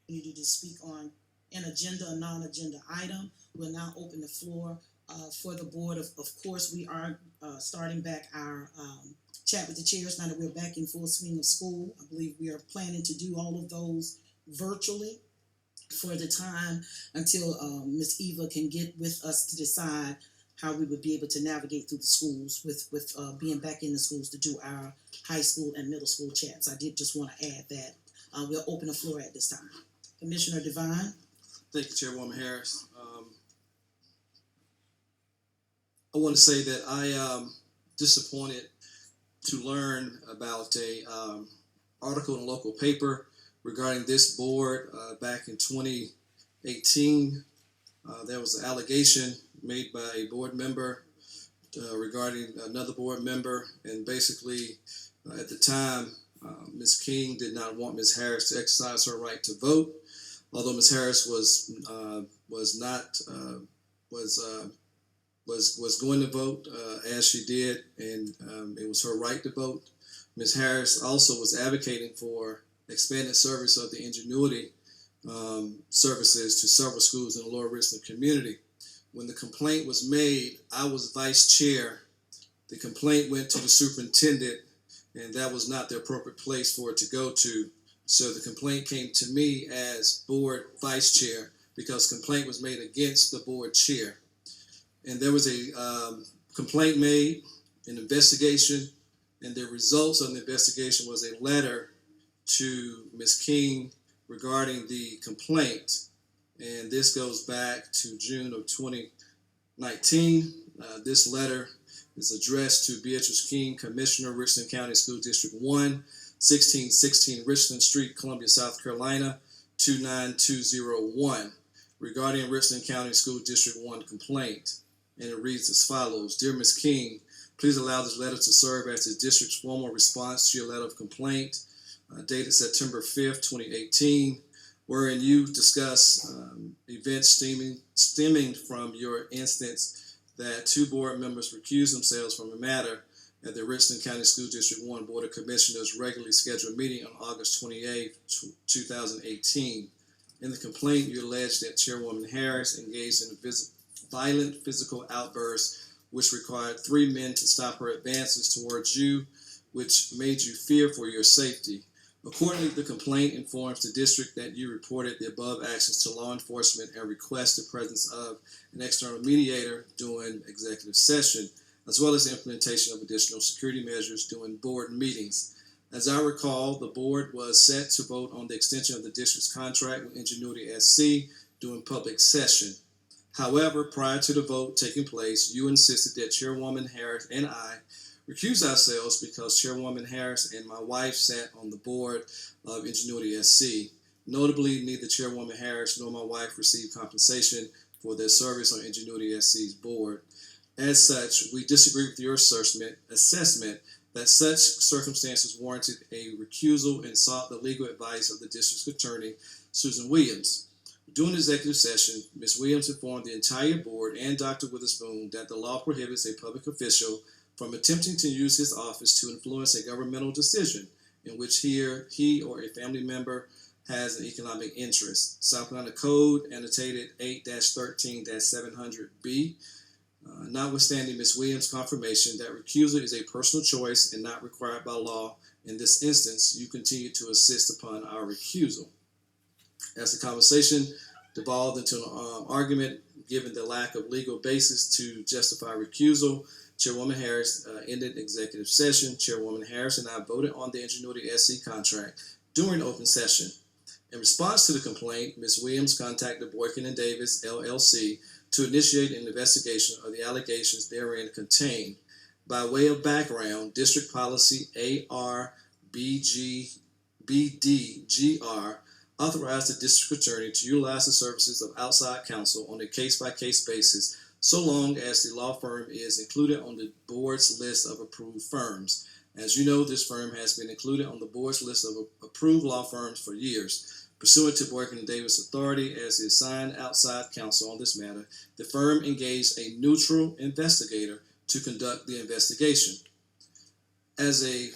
opportunity to speak on an agenda or non-agenda item. We'll now open the floor for the board. Of course, we are starting back our chat with the chairs now that we're back in full swing of school. I believe we are planning to do all of those virtually for the time until Ms. Eva can get with us to decide how we would be able to navigate through the schools with being back in the schools to do our high school and middle school chats. I did just want to add that. We'll open the floor at this time. Commissioner Devine. Thank you, Chairwoman Harris. I want to say that I am disappointed to learn about a article in a local paper regarding this board back in 2018. There was an allegation made by a board member regarding another board member, and basically at the time Ms. King did not want Ms. Harris to exercise her right to vote, although Ms. Harris was going to vote as she did, and it was her right to vote. Ms. Harris also was advocating for expanded service of the Ingenuity services to several schools in the Lower Richland community. When the complaint was made, I was vice chair. The complaint went to the superintendent, and that was not the appropriate place for it to go to. So the complaint came to me as board vice chair because complaint was made against the board chair. And there was a complaint made, an investigation, and the results of the investigation was a letter to Ms. King regarding the complaint. And this goes back to June of 2019. This letter is addressed to Beatrice King, Commissioner, Richland County School District 1, 1616 Richland Street, Columbia, South Carolina, 29201, regarding Richland County School District 1 complaint. And it reads as follows. Dear Ms. King, please allow this letter to serve as the district's formal response to your letter of complaint dated September 5th, 2018, wherein you discuss events stemming from your instance that two board members recused themselves from a matter at the Richland County School District 1 Board of Commissioners regularly scheduled meeting on August 28, 2018. In the complaint, you allege that Chairwoman Harris engaged in a violent physical outburst which required 3 men to stop her advances towards you, which made you fear for your safety. Accordingly, the complaint informs the district that you reported the above actions to law enforcement and request the presence of an external mediator during executive session, as well as the implementation of additional security measures during board meetings. As I recall, the board was set to vote on the extension of the district's contract with Ingenuity SC during public session. However, prior to the vote taking place, you insisted that Chairwoman Harris and I recuse ourselves because Chairwoman Harris and my wife sat on the board of Ingenuity SC. Notably, neither Chairwoman Harris nor my wife received compensation for their service on Ingenuity SC's board. As such, we disagree with your assessment that such circumstances warranted a recusal and sought the legal advice of the district's attorney, Susan Williams. During the executive session, Ms. Williams informed the entire board and Dr. Witherspoon that the law prohibits a public official from attempting to use his office to influence a governmental decision in which he or a family member has an economic interest. South Carolina Code annotated 8-13-700B. Notwithstanding Ms. Williams' confirmation that recusal is a personal choice and not required by law, in this instance, you continue to insist upon our recusal. As the conversation devolved into an argument, given the lack of legal basis to justify recusal, Chairwoman Harris ended executive session. Chairwoman Harris and I voted on the Ingenuity SC contract during open session. In response to the complaint, Ms. Williams contacted Boykin and Davis, LLC, to initiate an investigation of the allegations therein contained. By way of background, District Policy ARBGBDGR authorized the district attorney to utilize the services of outside counsel on a case-by-case basis, so long as the law firm is included on the board's list of approved firms. As you know, this firm has been included on the board's list of approved law firms for years. Pursuant to Boykin and Davis' authority as the assigned outside counsel on this matter, the firm engaged a neutral investigator to conduct the investigation. As an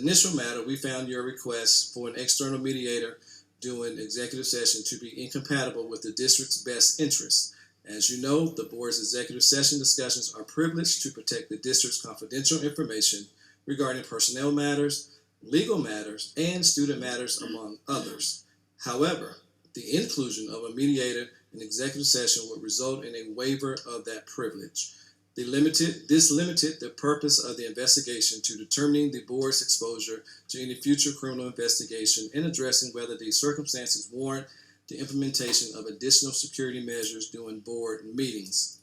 initial matter, we found your request for an external mediator during executive session to be incompatible with the district's best interests. As you know, the board's executive session discussions are privileged to protect the district's confidential information regarding personnel matters, legal matters, and student matters, among others. However, the inclusion of a mediator in executive session would result in a waiver of that privilege. This limited the purpose of the investigation to determining the board's exposure to any future criminal investigation and addressing whether these circumstances warrant the implementation of additional security measures during board meetings.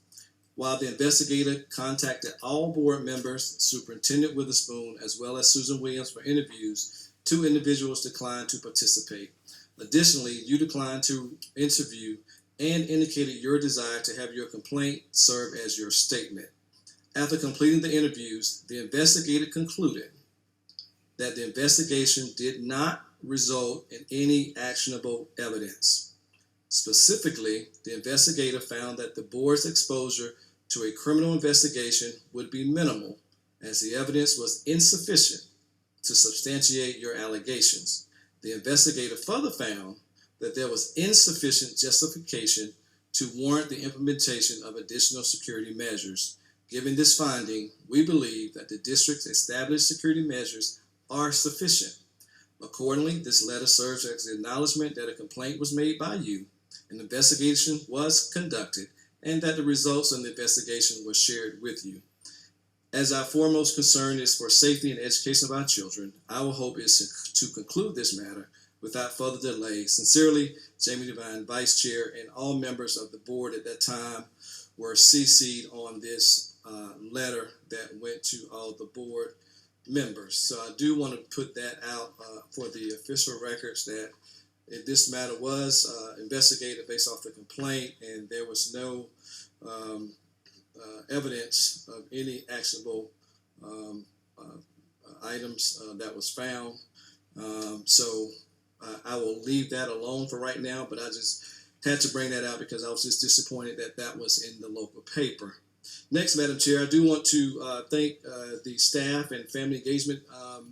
While the investigator contacted all board members, Superintendent Witherspoon, as well as Susan Williams for interviews, 2 individuals declined to participate. Additionally, you declined to interview and indicated your desire to have your complaint serve as your statement. After completing the interviews, the investigator concluded that the investigation did not result in any actionable evidence. Specifically, the investigator found that the board's exposure to a criminal investigation would be minimal, as the evidence was insufficient to substantiate your allegations. The investigator further found that there was insufficient justification to warrant the implementation of additional security measures. Given this finding, we believe that the district's established security measures are sufficient. Accordingly, this letter serves as an acknowledgement that a complaint was made by you, an investigation was conducted, and that the results of the investigation were shared with you. As our foremost concern is for safety and education of our children, our hope is to conclude this matter without further delay. Sincerely, Jamie Devine, Vice Chair, and all members of the board at that time were CC'd on this letter that went to all the board members. So I do want to put that out for the official records that this matter was investigated based off the complaint, and there was no evidence of any actionable items that was found. So I will leave that alone for right now, but I just had to bring that out because I was just disappointed that that was in the local paper. Next, Madam Chair, I do want to thank the staff and family engagement